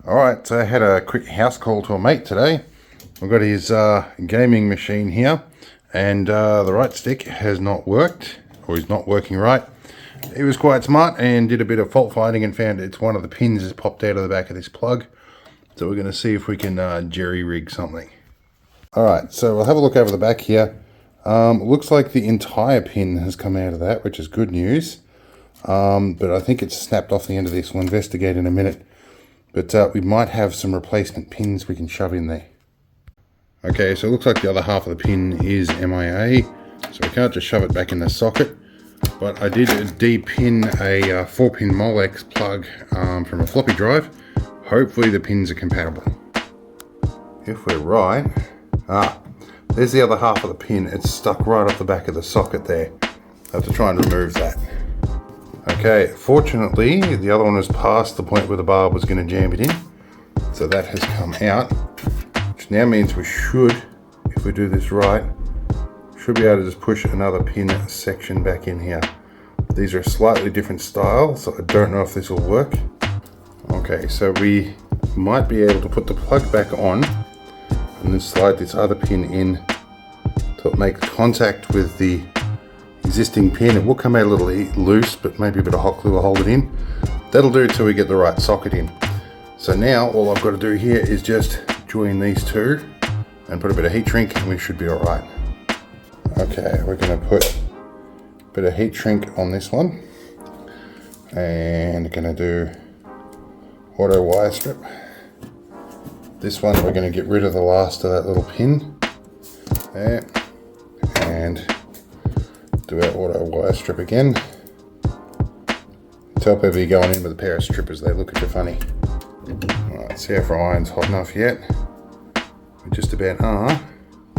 Alright, so I had a quick house call to a mate today. I've got his gaming machine here, and the right stick has not worked, or is not working right. He was quite smart and did a bit of fault finding and found it's one of the pins has popped out of the back of this plug. So we're going to see if we can jerry-rig something. Alright, so we'll have a look over the back here. Looks like the entire pin has come out of that, which is good news. But I think it's snapped off the end of this. We'll investigate in a minute. But we might have some replacement pins we can shove in there. Okay, so it looks like the other half of the pin is MIA, so we can't just shove it back in the socket. But I did de-pin a 4-pin Molex plug from a floppy drive. Hopefully the pins are compatible. If we're right... there's the other half of the pin. It's stuck right off the back of the socket there. I have to try and remove that. Okay, fortunately, the other one was past the point where the barb was going to jam it in. So that has come out, which now means we should, if we do this right, should be able to just push another pin section back in here. These are a slightly different style, so I don't know if this will work. Okay, so we might be able to put the plug back on and then slide this other pin in till it makes contact with the existing pin. It will come out a little loose, but maybe a bit of hot glue will hold it in. That'll do till we get the right socket in. So now all I've got to do here is just join these two and put a bit of heat shrink and we should be alright. Okay, we're going to put a bit of heat shrink on this one and going to do auto wire strip. This one we're going to get rid of the last of that little pin there and do our auto wire strip again. Tell people you're going in with a pair of strippers, they look at you funny. Alright, see if our iron's hot enough yet. We just about are.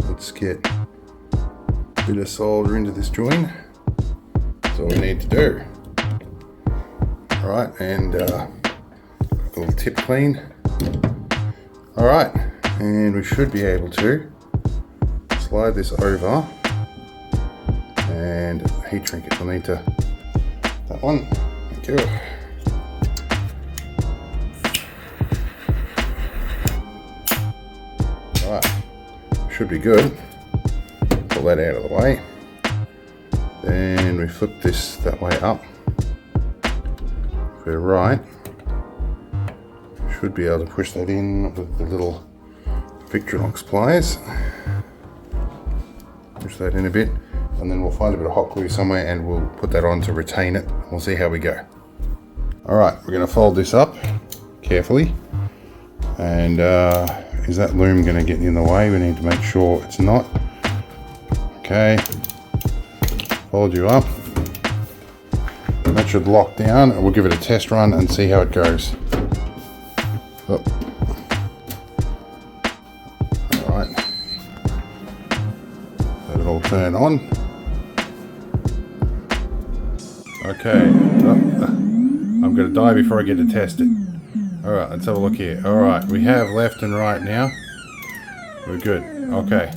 Let's get a bit of solder into this joint. That's all we need to do. Alright, and a little tip clean. Alright, and we should be able to slide this over and heat shrink it. We'll need to that one. Thank you. Alright, should be good. Pull that out of the way. Then we flip this that way up. If we're right, should be able to push that in with the little Victronox pliers. Push that in a bit. And then we'll find a bit of hot glue somewhere and we'll put that on to retain it. We'll see how we go. Alright, we're going to fold this up carefully. And is that loom going to get in the way? We need to make sure it's not. Okay. Fold you up. That should lock down. And we'll give it a test run and see how it goes. Oh. Alright. Let it all turn on. Okay, I'm going to die before I get to test it. Alright, let's have a look here. Alright, we have left and right now. We're good. Okay.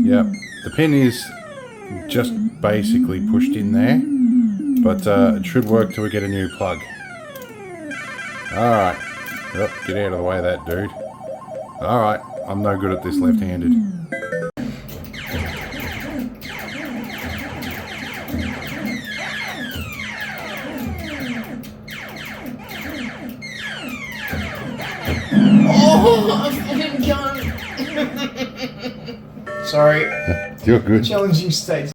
Yep, the pin is just basically pushed in there, but it should work till we get a new plug. Alright. Oh, get out of the way of that, dude. Alright, I'm no good at this left-handed. Oh, I'm done. Sorry. You're good. Challenging state.